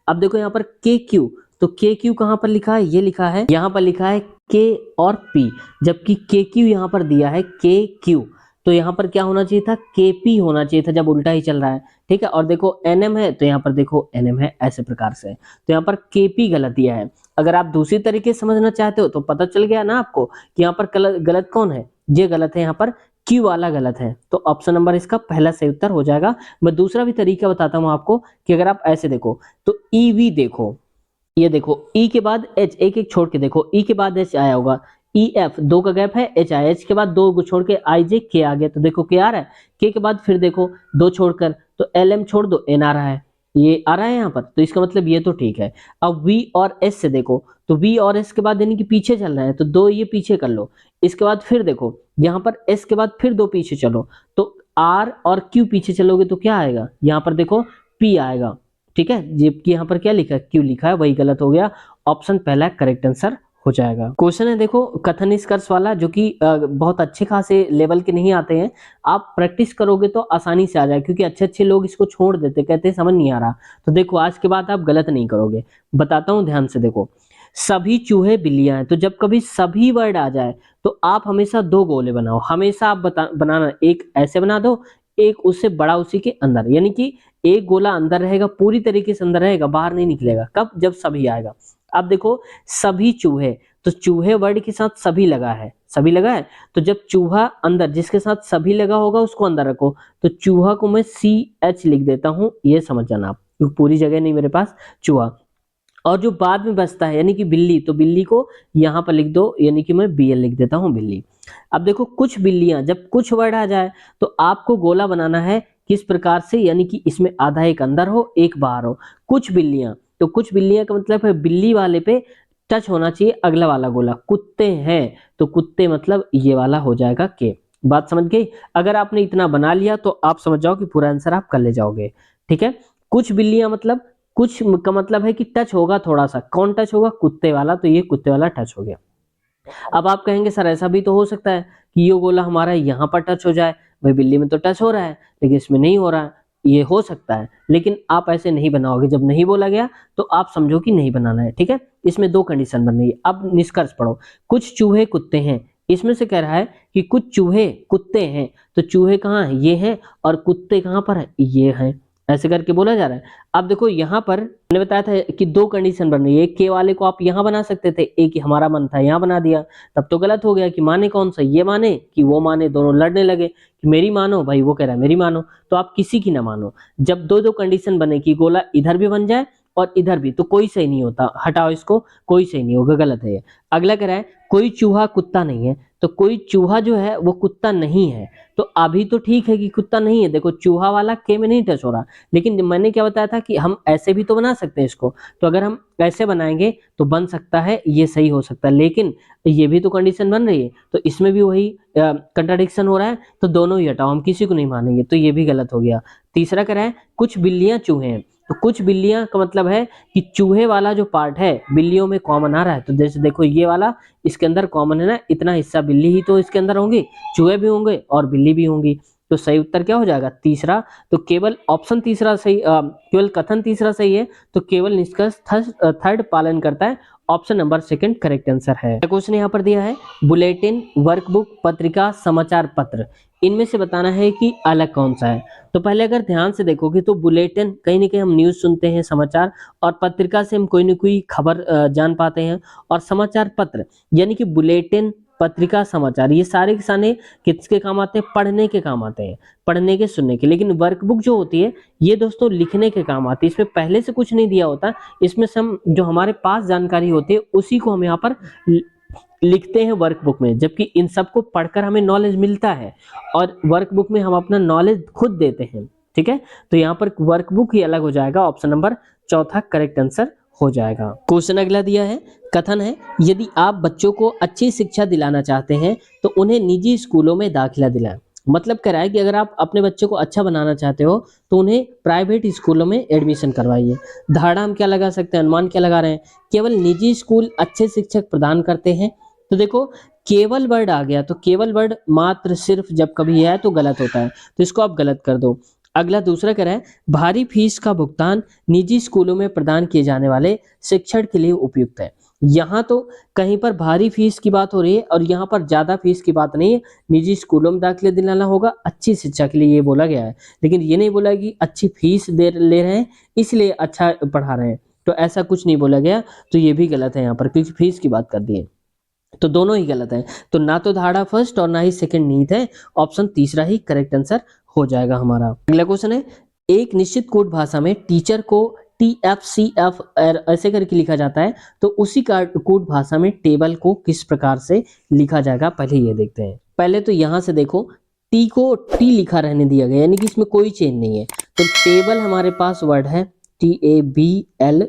अब देखो यहाँ पर KQ, तो KQ कहाँ पर लिखा है, ये लिखा है, यहाँ पर लिखा है K और P, जबकि KQ यहाँ पर दिया है KQ, तो यहाँ पर क्या होना चाहिए था, KP होना चाहिए था, जब उल्टा ही चल रहा है। ठीक है, और देखो NM है तो यहाँ पर देखो NM है, ऐसे प्रकार से, तो यहाँ पर KP गलत दिया है। अगर आप दूसरी तरीके से समझना चाहते हो तो पता चल गया ना आपको कि यहाँ पर गलत कौन है, ये गलत है, यहाँ पर Q वाला गलत है, तो ऑप्शन नंबर इसका पहला सही उत्तर हो जाएगा। मैं दूसरा भी तरीका बताता हूँ आपको कि अगर आप ऐसे देखो तो EV देखो, ये देखो E के बाद H, एक एक छोड़ के देखो, E के बाद H आया होगा, EF 2 का गैप है, H आया, H के बाद 2 को छोड़ के IJ K आ गया, तो देखो K आ रहा है, K के बाद फिर देखो 2 छोड़कर तो LM छोड़ दो N आ रहा है, ये आ रहा है यहाँ पर, तो इसका मतलब ये तो ठीक है। अब V और S से देखो, तो V और S के बाद यानी कि पीछे चल रहा है, तो दो ये पीछे कर लो। इसके बाद फिर देखो यहाँ पर S के बाद फिर दो पीछे चलो, तो R और Q पीछे चलोगे तो क्या आएगा, यहाँ पर देखो P आएगा। ठीक है, जबकि यहाँ पर क्या लिखा है, Q लिखा है, वही गलत हो गया। ऑप्शन पहला करेक्ट आंसर हो जाएगा। क्वेश्चन है देखो कथन निष्कर्ष वाला, जो कि बहुत अच्छे खासे लेवल के नहीं आते हैं। आप प्रैक्टिस करोगे तो आसानी से आ जाए, क्योंकि अच्छे अच्छे लोग इसको छोड़ देते, कहते हैं समझ नहीं आ रहा। तो देखो आज के बाद आप गलत नहीं करोगे, बताता हूं ध्यान से देखो। सभी चूहे बिल्लियां हैं, तो जब कभी सभी वर्ड आ जाए तो आप हमेशा दो गोले बनाओ। हमेशा आप बनाना, एक ऐसे बना दो, एक उससे बड़ा उसी के अंदर, यानी कि एक गोला अंदर रहेगा, पूरी तरीके से अंदर रहेगा, बाहर नहीं निकलेगा। कब, जब सभी आएगा। अब देखो सभी चूहे, तो चूहे वर्ड के साथ सभी लगा है, सभी लगा है, तो जब चूहा अंदर, जिसके साथ सभी लगा होगा उसको अंदर रखो। तो चूहा को मैं CH लिख देता हूं, ये समझ जाना आप, क्योंकि पूरी जगह नहीं मेरे पास चूहा। और जो बाद में बचता है यानी कि बिल्ली, तो बिल्ली को यहाँ पर लिख दो, यानी कि मैं BL लिख देता हूँ, बिल्ली। अब देखो कुछ बिल्लियां, जब कुछ वर्ड आ जाए तो आपको गोला बनाना है किस प्रकार से, यानी कि इसमें आधा एक अंदर हो एक बाहर हो। कुछ बिल्लियां, तो कुछ बिल्लियां का मतलब है बिल्ली वाले पे टच होना चाहिए अगला वाला गोला। कुत्ते हैं, तो कुत्ते मतलब ये वाला हो जाएगा के। बात समझ गई। अगर आपने इतना बना लिया तो आप समझ जाओ कि पूरा आंसर आप कर ले जाओगे। ठीक है, कुछ बिल्लियां मतलब, कुछ का मतलब है कि टच होगा थोड़ा सा, कौन टच होगा, कुत्ते वाला, तो ये कुत्ते वाला टच हो गया। अब आप कहेंगे सर ऐसा भी तो हो सकता है कि ये गोला हमारा यहाँ पर टच हो जाए, भाई बिल्ली में तो टच हो रहा है लेकिन इसमें नहीं हो रहा है। ये हो सकता है, लेकिन आप ऐसे नहीं बनाओगे। जब नहीं बोला गया तो आप समझो कि नहीं बनाना है। ठीक है, इसमें दो कंडीशन बन रही है। अब निष्कर्ष पढ़ो। कुछ चूहे कुत्ते हैं, इसमें से कह रहा है कि कुछ चूहे कुत्ते हैं, तो चूहे कहाँ है, ये हैं, और कुत्ते कहाँ पर है, ये हैं। ऐसे करके बोला जा रहा है। अब देखो यहाँ पर मैंने बताया था कि दो कंडीशन बन रही है। एक के वाले को आप यहाँ बना सकते थे, एक ही हमारा मन था यहाँ बना दिया, तब तो गलत हो गया कि माने कौन सा, ये माने कि वो माने, दोनों लड़ने लगे कि मेरी मानो, भाई वो कह रहा है मेरी मानो, तो आप किसी की ना मानो। जब दो दो कंडीशन बने कि गोला इधर भी बन जाए और इधर भी, तो कोई सही नहीं होता, हटाओ इसको, कोई सही नहीं होगा, गलत है ये। अगला कह रहा है कोई चूहा कुत्ता नहीं है, तो कोई चूहा जो है वो कुत्ता नहीं है। तो अभी तो ठीक है कि कुत्ता नहीं है, देखो चूहा वाला के में नहीं टच हो रहा, लेकिन मैंने क्या बताया था कि हम ऐसे भी तो बना सकते हैं इसको। तो अगर हम ऐसे बनाएंगे तो बन सकता है, ये सही हो सकता है, लेकिन ये भी तो कंडीशन बन रही है, तो इसमें भी वही कंट्राडिक्शन हो रहा है, तो दोनों ही हटाओ, हम किसी को नहीं मानेंगे, तो ये भी गलत हो गया। तीसरा कह रहा है कुछ बिल्लियां चूहे हैं, तो कुछ बिल्लियां का मतलब है कि चूहे वाला जो पार्ट है बिल्लियों में कॉमन आ रहा है। तो जैसे देखो ये वाला इसके अंदर कॉमन है ना, इतना हिस्सा बिल्ली ही तो इसके अंदर होंगे, चूहे भी होंगे और बिल्ली भी होंगी। तो सही उत्तर क्या हो जाएगा, तीसरा। तो केवल ऑप्शन तीसरा सही, केवल कथन तीसरा सही है, तो केवल निष्कर्ष थर्ड पालन करता है। Option number second correct answer है। क्वेश्चन यहाँ पर दिया है बुलेटिन, वर्कबुक, पत्रिका, समाचार पत्र, इनमें से बताना है कि अलग कौन सा है। तो पहले अगर ध्यान से देखोगे तो बुलेटिन कहीं ना कहीं हम न्यूज सुनते हैं, समाचार, और पत्रिका से हम कोई ना कोई खबर जान पाते हैं, और समाचार पत्र यानी कि बुलेटिन, पत्रिका, समाचार, ये सारे के सारे किसके काम आते हैं, पढ़ने के काम आते हैं, पढ़ने के, सुनने के। लेकिन वर्कबुक जो होती है ये दोस्तों लिखने के काम आती है, इसमें पहले से कुछ नहीं दिया होता, इसमें से हम जो हमारे पास जानकारी होती है उसी को हम यहाँ पर लिखते हैं वर्कबुक में, जबकि इन सबको पढ़कर हमें नॉलेज मिलता है और वर्कबुक में हम अपना नॉलेज खुद देते हैं। ठीक है, तो यहाँ पर वर्कबुक ही अलग हो जाएगा, ऑप्शन नंबर चौथा करेक्ट आंसर हो जाएगा। क्वेश्चन अगला दिया है, कथन है यदि आप बच्चों को अच्छी शिक्षा दिलाना चाहते हैं तो उन्हें निजी स्कूलों में दाखिला दिलाएं। मतलब कह रहा है कि अगर आप अपने बच्चे को अच्छा बनाना चाहते हो तो उन्हें प्राइवेट स्कूलों में एडमिशन करवाइए। धारणा हम क्या लगा सकते हैं, अनुमान क्या लगा रहे हैं, केवल निजी स्कूल अच्छे शिक्षक प्रदान करते हैं। तो देखो केवल वर्ड आ गया, तो केवल वर्ड मात्र सिर्फ जब कभी है तो गलत होता है, तो इसको आप गलत कर दो। अगला दूसरा कह रहा है भारी फीस का भुगतान निजी स्कूलों में प्रदान किए जाने वाले शिक्षण के लिए उपयुक्त है। यहाँ तो कहीं पर भारी फीस की बात हो रही है और यहाँ पर ज्यादा फीस की बात नहीं है। निजी स्कूलों में दाखिले दिलाना होगा अच्छी शिक्षा के लिए, ये बोला गया है, लेकिन ये नहीं बोला कि अच्छी फीस दे ले रहे हैं इसलिए अच्छा पढ़ा रहे हैं, तो ऐसा कुछ नहीं बोला गया। तो ये भी गलत है यहाँ पर, क्योंकि फीस की बात कर दी है, तो दोनों ही गलत है। तो ना तो धारणा फर्स्ट और ना ही सेकंड नीट है, ऑप्शन तीसरा ही करेक्ट आंसर हो जाएगा हमारा। अगला क्वेश्चन है एक निश्चित कोड भाषा में टीचर को TFCF ऐसे करके लिखा जाता है, तो उसी का कोड भाषा में टेबल को किस प्रकार से लिखा जाएगा, पहले ये देखते हैं। पहले तो यहां से देखो टी को टी लिखा रहने दिया गया, यानी कि इसमें कोई चेंज नहीं है। तो टेबल हमारे पास वर्ड है, TABLE।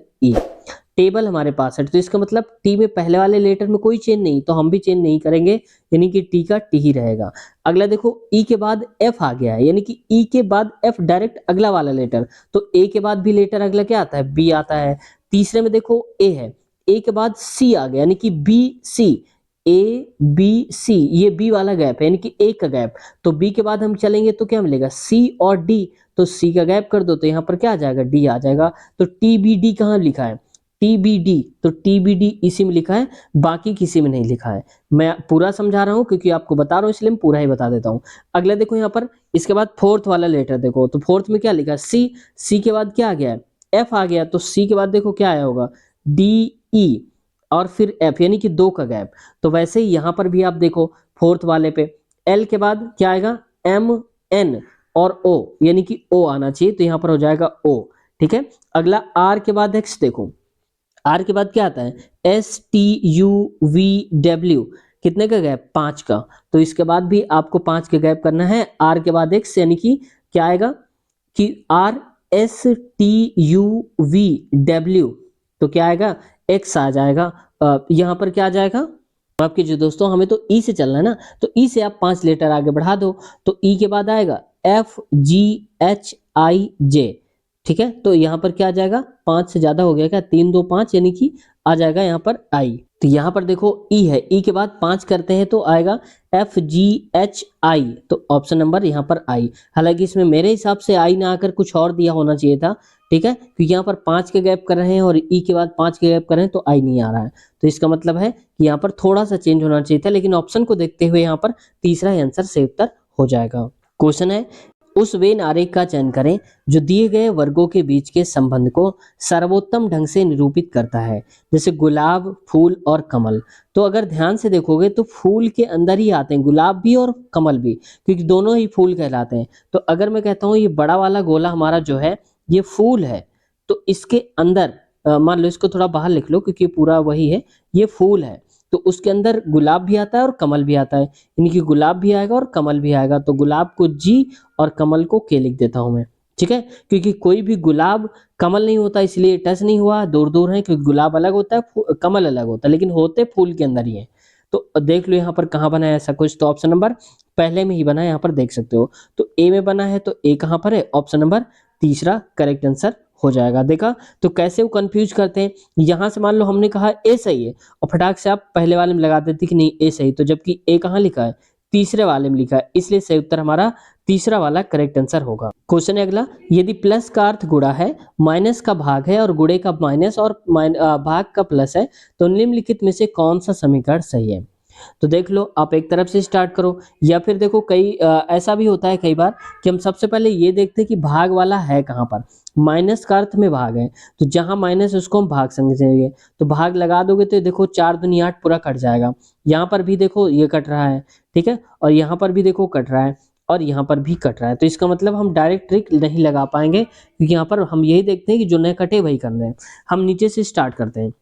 टेबल हमारे पास है, तो इसका मतलब टी में पहले वाले लेटर में कोई चेंज नहीं, तो हम भी चेंज नहीं करेंगे, यानी कि टी का टी ही रहेगा। अगला देखो ई के बाद एफ आ गया है, यानी कि ई के बाद एफ डायरेक्ट अगला वाला लेटर, तो ए के बाद भी लेटर अगला क्या आता है, बी आता है। तीसरे में देखो ए है, ए के बाद सी आ गया, यानी कि B C, A B C, ये बी वाला गैप है, यानी कि ए का गैप, तो बी के बाद हम चलेंगे तो क्या मिलेगा, सी और डी, तो सी का गैप कर दो तो यहाँ पर क्या आ जाएगा, डी आ जाएगा। तो टीबीडी कहाँ लिखा है, टीबीडी, तो टीबीडी इसी में लिखा है, बाकी किसी में नहीं लिखा है। मैं पूरा समझा रहा हूँ क्योंकि आपको बता रहा हूँ, इसलिए मैं पूरा ही बता देता हूँ। अगला देखो यहाँ पर, इसके बाद फोर्थ वाला लेटर देखो, तो फोर्थ में क्या लिखा है, सी, सी के बाद क्या आ गया है, एफ आ गया, तो सी के बाद देखो क्या आया होगा, डी ई और फिर एफ, यानी कि दो का गैप। तो वैसे ही यहाँ पर भी आप देखो फोर्थ वाले पे एल के बाद क्या आएगा, एम एन और ओ, यानी कि ओ आना चाहिए, तो यहाँ पर हो जाएगा ओ। ठीक है, अगला आर के बाद एक्स देखो, आर के बाद क्या आता है, STUVW, कितने का गैप, 5 का, तो इसके बाद भी आपको 5 का गैप करना है, आर के बाद एक्स, यानी कि क्या आएगा कि RSTUVW, तो क्या आएगा, एक्स आ जाएगा। यहाँ पर क्या आ जाएगा आपके जो दोस्तों, हमें तो ई से चलना है ना, तो ई से आप 5 लेटर आगे बढ़ा दो, तो ई के बाद आएगा FGHIJ। ठीक है, तो यहाँ पर क्या आ जाएगा, 5 से ज्यादा हो गया क्या, 3 2 5, यानी कि आ जाएगा यहाँ पर आई। तो यहाँ पर देखो ई है, ई के बाद 5 करते हैं तो आएगा FGHI, तो ऑप्शन नंबर यहाँ पर आई। हालांकि इसमें मेरे हिसाब से आई ना आकर कुछ और दिया होना चाहिए था। ठीक है, क्योंकि यहाँ पर 5 के गैप कर रहे हैं और ई के बाद 5 के गैप कर रहे हैं, तो आई नहीं आ रहा है, तो इसका मतलब है कि यहाँ पर थोड़ा सा चेंज होना चाहिए था, लेकिन ऑप्शन को देखते हुए यहाँ पर तीसरा ही आंसर सही उत्तर हो जाएगा। क्वेश्चन है, उस वेन आरेख का चयन करें जो दिए गए वर्गों के बीच के संबंध को सर्वोत्तम ढंग से निरूपित करता है, जैसे गुलाब, फूल और कमल। तो अगर ध्यान से देखोगे तो फूल के अंदर ही आते हैं, गुलाब भी और कमल भी, क्योंकि दोनों ही फूल कहलाते हैं। तो अगर मैं कहता हूँ ये बड़ा वाला गोला हमारा जो है ये फूल है, तो इसके अंदर मान लो इसको थोड़ा बाहर लिख लो क्योंकि पूरा वही है, ये फूल है, तो उसके अंदर गुलाब भी आता है और कमल भी आता है, यानी कि गुलाब भी आएगा और कमल भी आएगा, तो गुलाब को जी और कमल को के लिख देता हूं मैं। ठीक है, क्योंकि कोई भी गुलाब कमल नहीं होता, इसलिए टच नहीं हुआ, दूर दूर है, क्योंकि गुलाब अलग होता है, कमल अलग होता है, लेकिन होते फूल के अंदर ही है। तो देख लो यहाँ पर कहाँ बना है ऐसा कुछ, तो ऑप्शन नंबर पहले में ही बना है, यहाँ पर देख सकते हो, तो ए में बना है, तो ए कहाँ पर है, ऑप्शन नंबर तीसरा करेक्ट आंसर हो जाएगा। देखा, तो कैसे वो कंफ्यूज करते हैं, यहां से मान लो हमने कहा ए सही है और फटाक से आप पहले वाले में लगा देते कि नहीं ए सही, तो जबकि ए कहाँ लिखा है, तीसरे वाले में लिखा है, इसलिए सही उत्तर हमारा तीसरा वाला करेक्ट आंसर होगा। क्वेश्चन है अगला, यदि प्लस का अर्थ गुणा है, माइनस का भाग है और गुणे का माइनस और भाग का प्लस है, तो निम्नलिखित में से कौन सा समीकरण सही है। तो देख लो, आप एक तरफ से स्टार्ट करो, या फिर देखो कई ऐसा भी होता है कई बार कि हम सबसे पहले ये देखते हैं कि भाग वाला है कहाँ पर, माइनस का अर्थ में भाग है, तो जहां माइनस उसको हम भाग समझेंगे, तो भाग लगा दोगे तो देखो 4 दूनी 8 पूरा कट जाएगा, यहाँ पर भी देखो ये कट रहा है, ठीक है, और यहाँ पर भी देखो कट रहा है, और यहाँ पर भी कट रहा है, तो इसका मतलब हम डायरेक्ट ट्रिक नहीं लगा पाएंगे, क्योंकि यहाँ पर हम यही देखते हैं कि जो न कटे वही करना है। हम नीचे से स्टार्ट करते हैं,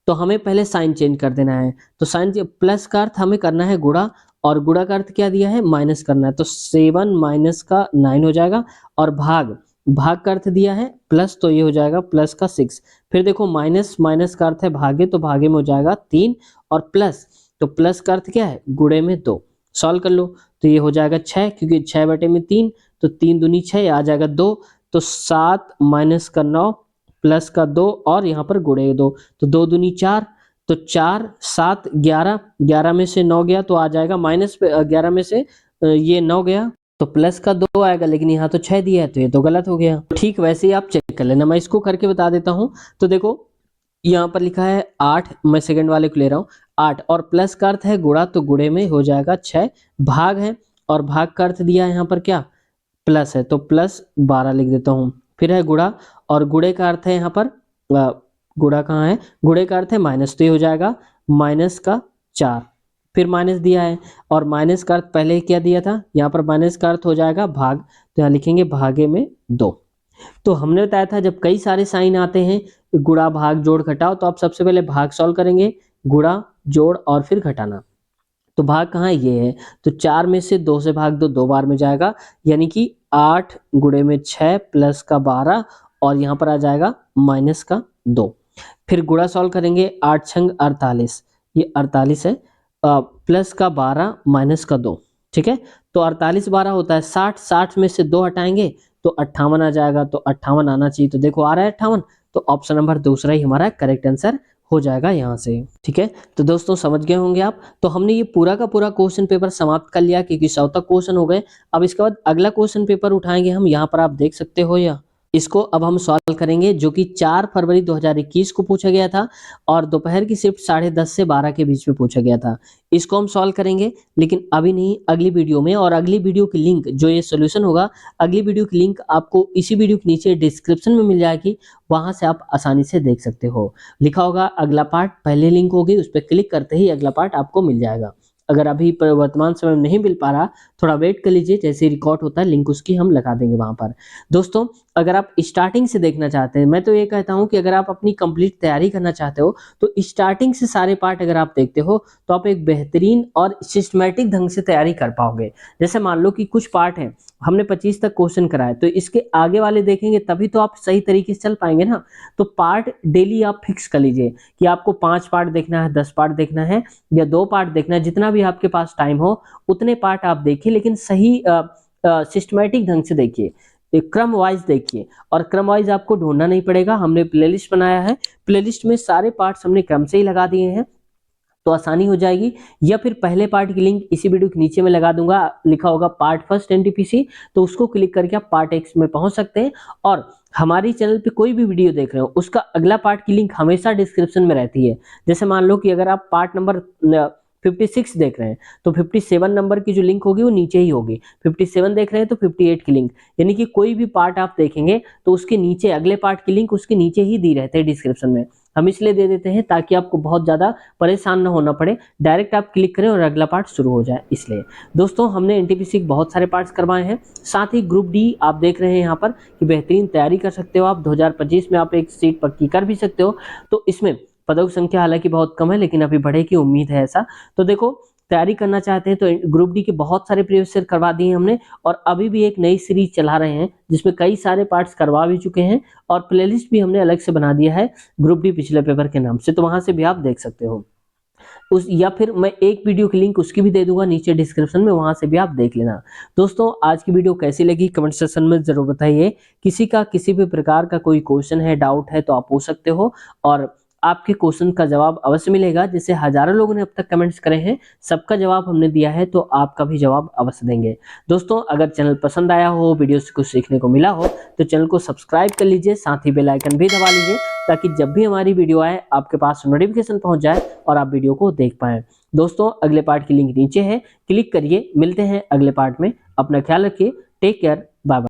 तो हमें पहले साइन चेंज कर देना है, तो साइन प्लस का अर्थ हमें करना है गुणा, और गुणा का अर्थ क्या दिया है, माइनस करना है, तो 7 माइनस का 9 हो जाएगा, और भाग, भाग का अर्थ दिया है प्लस, तो ये हो जाएगा प्लस का 6, फिर देखो माइनस, माइनस का अर्थ है भागे, तो भागे में हो जाएगा 3, और प्लस, तो प्लस का अर्थ क्या है, गुणे में 2, सॉल्व कर लो, तो ये हो जाएगा 6, क्योंकि 6 बटे में 3, तो 3 दूनी 6 आ जाएगा 2, तो 7 माइनस का 9 प्लस का 2 और यहाँ पर गुणे 2, तो 2 दूनी 4, तो 4 7 11, 11 में से 9 गया तो आ जाएगा माइनस 11 में से ये 9 गया तो प्लस का 2 आएगा, लेकिन यहाँ तो 6 दिया है तो ये तो गलत हो गया। ठीक वैसे ही आप चेक कर लेना, मैं इसको करके बता देता हूँ। तो देखो यहाँ पर लिखा है 8, मैं सेकंड वाले को ले रहा हूँ 8, और प्लस का अर्थ है गुणा, तो गुणे में हो जाएगा 6, भाग है और भाग का अर्थ दिया है यहाँ पर क्या, प्लस है, तो प्लस 12 लिख देता हूँ, फिर है गुणा, और गुणे का अर्थ है यहाँ पर गुणा कहाँ है, गुणे का अर्थ है माइनस, तो ये हो जाएगा माइनस का 4, फिर माइनस दिया है, और माइनस का अर्थ पहले क्या दिया था, यहाँ पर माइनस का अर्थ हो जाएगा भाग, तो यहाँ लिखेंगे भागे में 2। तो हमने बताया था जब कई सारे साइन आते हैं, गुणा भाग जोड़ घटाओ, तो आप सबसे पहले भाग सॉल्व करेंगे, गुणा जोड़ और फिर घटाना, तो भाग कहाँ ये है, तो 4 में से 2 से भाग दो, 2 बार में जाएगा, यानी कि 8 गुणे में 6 प्लस का 12 और यहाँ पर आ जाएगा माइनस का 2। फिर गुणा सॉल्व करेंगे, 8 छंग 48, ये 48 है, प्लस का 12 माइनस का 2, ठीक है। तो 48 12 होता है 60, 60 में से 2 हटाएंगे तो 58 आ जाएगा, तो 58 आना चाहिए, तो देखो आ रहा है 58, तो ऑप्शन नंबर दूसरा ही हमारा करेक्ट आंसर हो जाएगा यहाँ से, ठीक है। तो दोस्तों समझ गए होंगे आप। तो हमने ये पूरा का पूरा क्वेश्चन पेपर समाप्त कर लिया, क्योंकि 100 तक क्वेश्चन हो गए। अब इसके बाद अगला क्वेश्चन पेपर उठाएंगे हम, यहाँ पर आप देख सकते हो या इसको अब हम सॉल्व करेंगे, जो कि 4 फरवरी 2021 को पूछा गया था और दोपहर की शिफ्ट 10:30 से 12 के बीच में पूछा गया था। इसको हम सॉल्व करेंगे, लेकिन अभी नहीं, अगली वीडियो में। और अगली वीडियो की लिंक, जो ये सोल्यूशन होगा, अगली वीडियो की लिंक आपको इसी वीडियो के नीचे डिस्क्रिप्शन में मिल जाएगी, वहां से आप आसानी से देख सकते हो। लिखा होगा अगला पार्ट, पहले लिंक होगी, उस पर क्लिक करते ही अगला पार्ट आपको मिल जाएगा। अगर अभी वर्तमान समय में नहीं मिल पा रहा, थोड़ा वेट कर लीजिए, जैसे रिकॉर्ड होता है लिंक उसकी हम लगा देंगे वहां पर। दोस्तों अगर आप स्टार्टिंग से देखना चाहते हैं, मैं तो ये कहता हूं कि अगर आप अपनी कंप्लीट तैयारी करना चाहते हो तो स्टार्टिंग से सारे पार्ट अगर आप देखते हो तो आप एक बेहतरीन और सिस्टमैटिक ढंग से तैयारी कर पाओगे। जैसे मान लो कि कुछ पार्ट हैं, हमने 25 तक क्वेश्चन कराए, तो इसके आगे वाले देखेंगे तभी तो आप सही तरीके से चल पाएंगे ना। तो पार्ट डेली आप फिक्स कर लीजिए कि आपको 5 पार्ट देखना है, 10 पार्ट देखना है या 2 पार्ट देखना है, जितना भी आपके पास टाइम हो उतने पार्ट आप देखिए, लेकिन सही सिस्टमैटिक ढंग से देखिए, एक क्रम वाइज देखिए। और क्रम वाइज आपको ढूंढना नहीं पड़ेगा, हमने प्लेलिस्ट बनाया है, प्लेलिस्ट में सारे पार्ट्स हमने क्रम से ही लगा दिए हैं, तो आसानी हो जाएगी। या फिर पहले पार्ट की लिंक इसी वीडियो के नीचे में लगा दूंगा, लिखा होगा पार्ट फर्स्ट एनटीपीसी, तो उसको क्लिक करके आप पार्ट एक्स में पहुंच सकते हैं। और हमारी चैनल पे कोई भी वीडियो देख रहे हो उसका अगला पार्ट की लिंक हमेशा डिस्क्रिप्शन में रहती है। जैसे मान लो कि अगर आप पार्ट नंबर 56 देख रहे हैं तो 57 नंबर की जो लिंक होगी वो नीचे ही होगी, 57 देख रहे हैं तो 58 की लिंक, यानी कि कोई भी पार्ट आप देखेंगे तो उसके नीचे अगले पार्ट की लिंक उसके नीचे ही दी रहते हैं डिस्क्रिप्शन में। हम इसलिए दे देते हैं ताकि आपको बहुत ज़्यादा परेशान ना होना पड़े, डायरेक्ट आप क्लिक करें और अगला पार्ट शुरू हो जाए। इसलिए दोस्तों हमने एनटीपीसी के बहुत सारे पार्ट्स करवाए हैं, साथ ही ग्रुप डी आप देख रहे हैं यहाँ पर कि बेहतरीन तैयारी कर सकते हो आप, 2025 में आप एक सीट पक्की कर भी सकते हो। तो इसमें पदों की संख्या हालांकि बहुत कम है, लेकिन अभी बढ़े की उम्मीद है ऐसा। तो देखो तैयारी करना चाहते हैं तो ग्रुप डी के बहुत सारे प्रीवियस ईयर करवा दिए हमने, और अभी भी एक नई सीरीज चला रहे हैं जिसमें कई सारे पार्ट्स करवा भी चुके हैं, और प्लेलिस्ट भी हमने अलग से बना दिया है ग्रुप डी पिछले पेपर के नाम से, तो वहां से भी आप देख सकते हो उस, या फिर मैं एक वीडियो की लिंक उसकी भी दे दूंगा नीचे डिस्क्रिप्शन में, वहां से भी आप देख लेना। दोस्तों आज की वीडियो कैसी लगी कमेंट सेक्शन में जरूर बताइए। किसी का किसी भी प्रकार का कोई क्वेश्चन है, डाउट है, तो आप पूछ सकते हो, और आपके क्वेश्चन का जवाब अवश्य मिलेगा। जैसे हजारों लोगों ने अब तक कमेंट्स करे हैं, सबका जवाब हमने दिया है, तो आपका भी जवाब अवश्य देंगे। दोस्तों अगर चैनल पसंद आया हो, वीडियो से कुछ सीखने को मिला हो, तो चैनल को सब्सक्राइब कर लीजिए, साथ ही बेल आइकन भी दबा लीजिए, ताकि जब भी हमारी वीडियो आए आपके पास नोटिफिकेशन पहुंच जाए और आप वीडियो को देख पाएं। दोस्तों अगले पार्ट की लिंक नीचे है, क्लिक करिए, मिलते हैं अगले पार्ट में। अपना ख्याल रखिए, टेक केयर, बाय बाय।